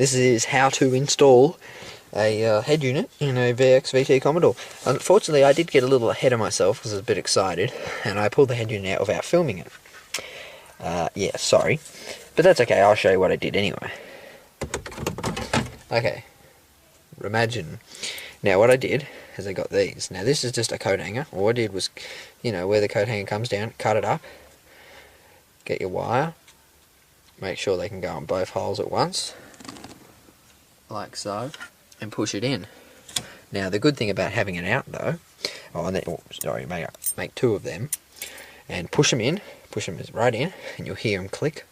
This is how to install a head unit in a Vtvx VT Commodore. Unfortunately, I did get a little ahead of myself because I was a bit excited, and I pulled the head unit out without filming it. Yeah, sorry. But that's okay, I'll show you what I did anyway. Okay. Imagine. Now what I did is I got these. Now this is just a coat hanger. All I did was, where the coat hanger comes down, cut it up. Get your wire. Make sure they can go on both holes at once. Like so. And push it in. Now the good thing about having it out though, make two of them, and push them right in, and you'll hear them click,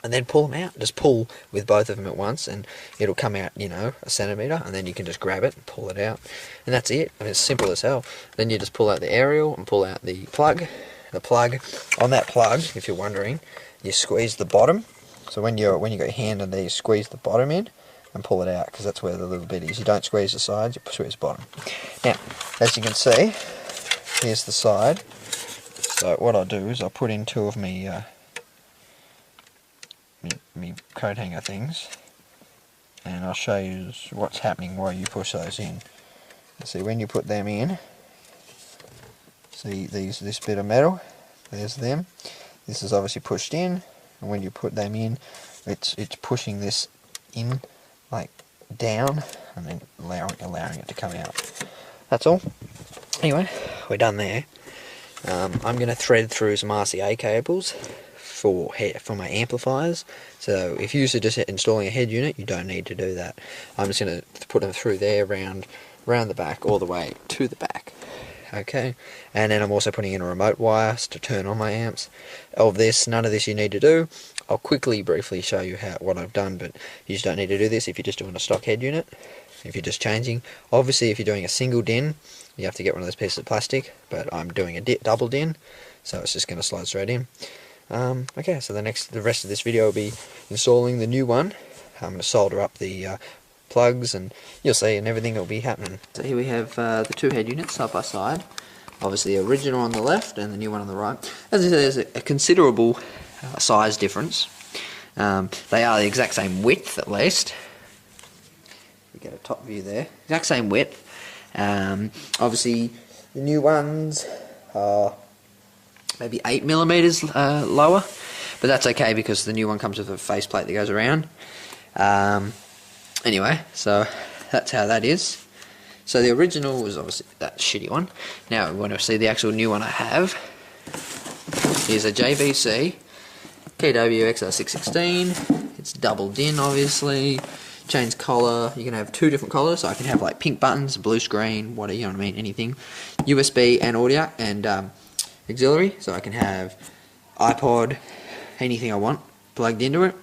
and then pull them out. Just pull with both of them at once, and it'll come out, a centimetre, and then you can just grab it and pull it out, and that's it. I mean, it's simple as hell. Then you just pull out the aerial and pull out the plug. The plug, on that plug, if you're wondering, you squeeze the bottom. So when you got your hand in there, you squeeze the bottom in and pull it out, because that's where the little bit is. You don't squeeze the sides, you squeeze the bottom. Now, as you can see, here's the side. So what I'll do is I'll put in two of me coat hanger things, and I'll show you what's happening while you push those in. See, when you put them in, see this bit of metal, there's them. This is obviously pushed in, and when you put them in, it's pushing this in, like down, and then allowing it to come out. That's all. Anyway, we're done there. I'm going to thread through some RCA cables for my amplifiers. So if you're just installing a head unit, you don't need to do that. I'm just going to put them through there, round the back, all the way to the back. Okay, and then I'm also putting in a remote wire to turn on my amps. None of this you need to do. I'll briefly show you what I've done, but you just don't need to do this if you're just doing a stock head unit. If you're just changing, obviously if you're doing a single DIN, you have to get one of those pieces of plastic, but I'm doing a double DIN, so it's just going to slide straight in. Okay, so the rest of this video will be installing the new one. I'm going to solder up the plugs, and you'll see, and everything will be happening. So here we have the two head units side by side. Obviously the original on the left and the new one on the right. As I said, there's a considerable size difference. They are the exact same width, at least. We get a top view there. Exact same width. Obviously the new ones are maybe 8mm lower, but that's okay because the new one comes with a faceplate that goes around. Anyway, so that's how that is. So the original was obviously that shitty one. Now we want to see the actual new one I have. Here's a JVC KWXR616. It's double DIN, obviously. Chains collar. You can have two different collars. So I can have like pink buttons, blue screen, whatever, you know what I mean, anything. USB and audio and auxiliary. So I can have iPod, anything I want plugged into it.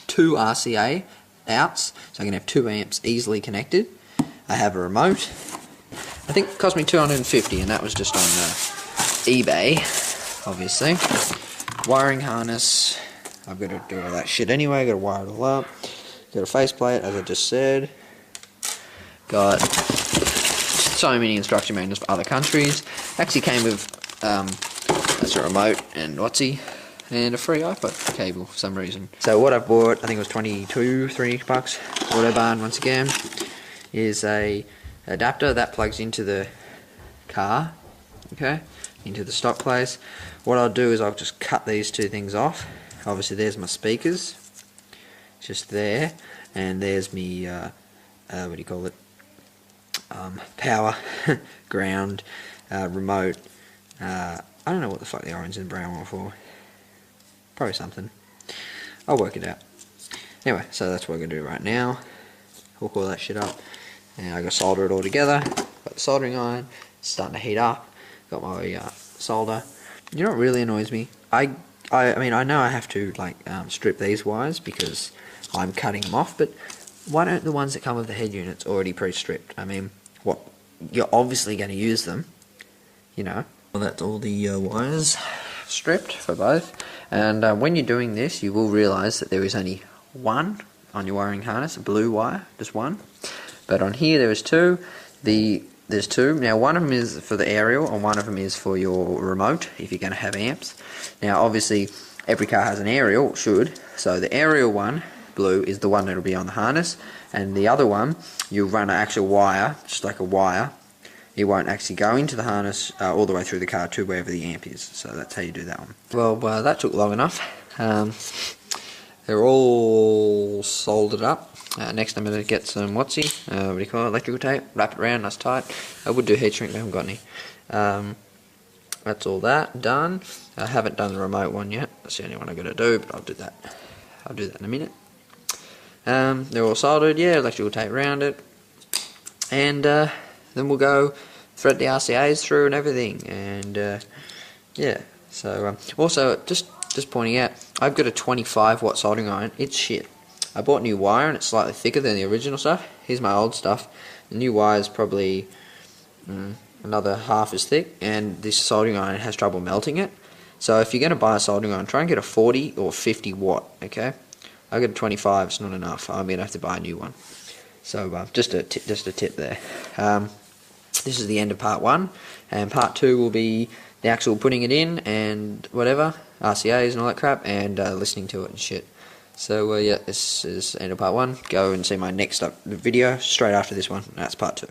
Two RCA outs, so I can have 2 amps easily connected. I have a remote. I think it cost me $250, and that was just on eBay, obviously. Wiring harness. I've got to do all that shit anyway. I've got to wire it all up. Got a faceplate, as I just said. Got so many instruction manuals for other countries. Actually came with that's a remote and WotC. And a free iPod cable for some reason. So what I've bought, I think it was $30 bucks. Autobarn, once again, is a adapter that plugs into the car, okay, into the stock place. What I'll do is I'll just cut these two things off. Obviously there's my speakers, just there, and there's me, what do you call it, power, ground, remote, I don't know what the fuck the orange and brown one for. Probably something. I'll work it out. Anyway, so that's what we're going to do right now. Hook all that shit up. And I got to solder it all together. Got the soldering iron. It's starting to heat up. Got my solder. You know what really annoys me? I mean, I know I have to strip these wires because I'm cutting them off, but why don't the ones that come with the head units already pre-stripped? I mean, what? You're obviously going to use them, Well, that's all the wires stripped for both, and when you're doing this you will realise that there is only one on your wiring harness, a blue wire, just one, but on here there is two. There's two. Now one of them is for the aerial and one of them is for your remote if you're going to have amps. Now obviously every car has an aerial, so the aerial one blue, is the one that'll be on the harness, and the other one, you'll run an actual wire, just like a wire. It won't actually go into the harness all the way through the car to wherever the amp is. So that's how you do that one. Well, that took long enough. They're all soldered up. Next I'm going to get some what do you call it, electrical tape, wrap it around nice tight. I would do heat shrink, but I haven't got any. That's all that done. I haven't done the remote one yet. That's the only one I've got to do, but I'll do that. I'll do that in a minute. They're all soldered, yeah, electrical tape around it. And then we'll go thread the RCAs through and everything. And yeah, so also just pointing out, I've got a 25 watt soldering iron. It's shit. I bought new wire and it's slightly thicker than the original stuff. Here's my old stuff. The new wire is probably another half as thick, and this soldering iron has trouble melting it. So if you're going to buy a soldering iron, try and get a 40 or 50 watt, okay? I got a 25, it's not enough. I'm going to have to buy a new one. So just a tip there. This is the end of part 1, and part 2 will be the actual putting it in and whatever, RCAs and all that crap, and listening to it and shit. So yeah, this is the end of part 1. Go and see my next video straight after this one. That's part 2.